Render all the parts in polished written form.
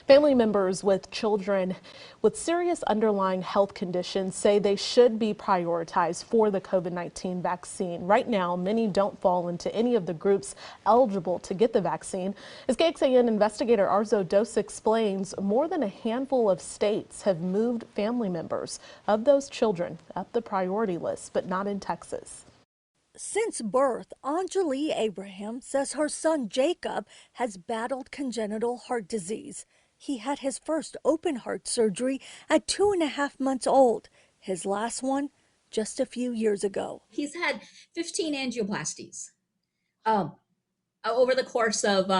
Family members with children with serious underlying health conditions say they should be prioritized for the COVID-19 vaccine. Right now, many don't fall into any of the groups eligible to get the vaccine. As KXAN investigator Arzo Dos explains, more than a handful of states have moved family members of those children up the priority list, but not in Texas. Since birth, Anjali Abraham says her son Jacob has battled congenital heart disease. He had his first open heart surgery at 2.5 months old. His last one just a few years ago. He's had 15 angioplasties over the course of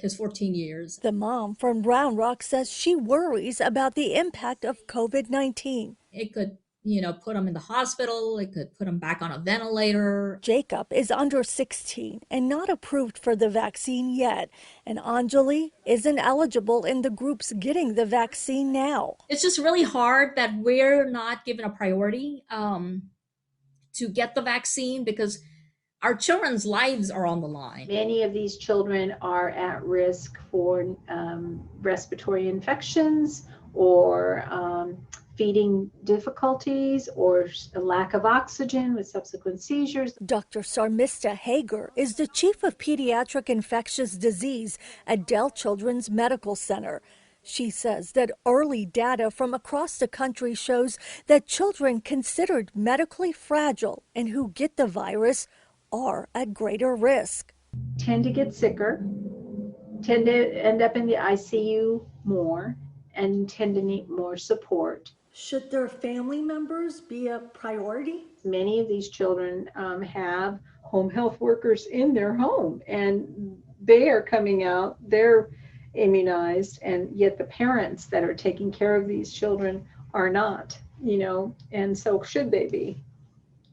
his 14 years. The mom from Round Rock says she worries about the impact of COVID-19. It could put him in the hospital. It could put him back on a ventilator. Jacob is under 16 and not approved for the vaccine yet. And Anjali isn't eligible in the groups getting the vaccine now. It's just really hard that we're not given a priority to get the vaccine because our children's lives are on the line. Many of these children are at risk for respiratory infections or feeding difficulties or a lack of oxygen with subsequent seizures. Dr. Sarmista Hager is the chief of pediatric infectious disease at Dell Children's Medical Center. She says that early data from across the country shows that children considered medically fragile and who get the virus are at greater risk. Tend to get sicker, tend to end up in the ICU more, and tend to need more support. Should their family members be a priority? Many of these children have home health workers in their home, and they are coming out, they're immunized, and yet the parents that are taking care of these children are not, and so should they be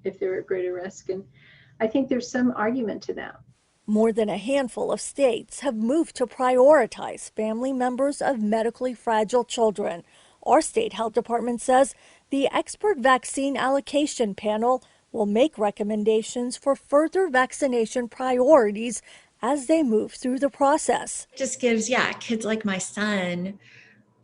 if they're at greater risk? And I think there's some argument to that. More than a handful of states have moved to prioritize family members of medically fragile children. Our state health department says the expert vaccine allocation panel will make recommendations for further vaccination priorities as they move through the process. It just gives, kids like my son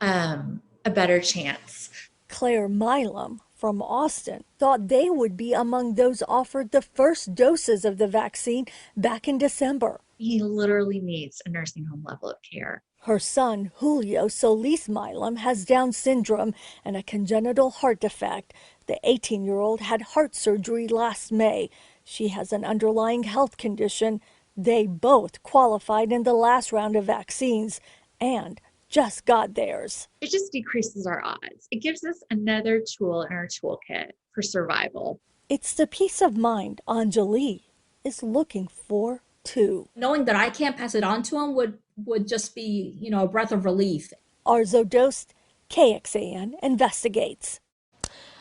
a better chance. Claire Milam from Austin thought they would be among those offered the first doses of the vaccine back in December. He literally needs a nursing home level of care. Her son, Julio Solis Milam, has Down syndrome and a congenital heart defect. The 18-year-old had heart surgery last May. She has an underlying health condition. They both qualified in the last round of vaccines and just got theirs. It just decreases our odds. It gives us another tool in our toolkit for survival. It's the peace of mind Anjali is looking for too. Knowing that I can't pass it on to him would just be, a breath of relief. Arzo Dos, KXAN investigates.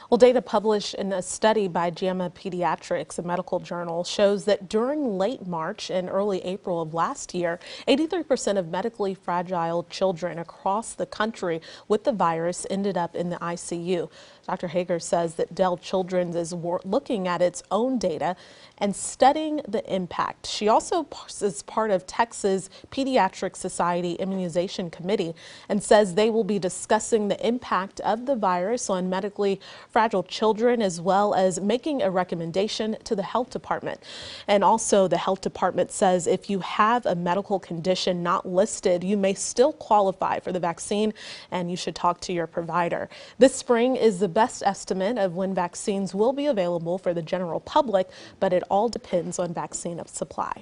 Well, data published in a study by JAMA Pediatrics, a medical journal, shows that during late March and early April of last year, 83% of medically fragile children across the country with the virus ended up in the ICU. Dr. Hager says that Dell Children's is looking at its own data and studying the impact. She also is part of Texas Pediatric Society Immunization Committee and says they will be discussing the impact of the virus on medically fragile children, as well as making a recommendation to the health department. And also the health department says if you have a medical condition not listed, you may still qualify for the vaccine and you should talk to your provider. This spring is the best estimate of when vaccines will be available for the general public, but it all depends on vaccine supply.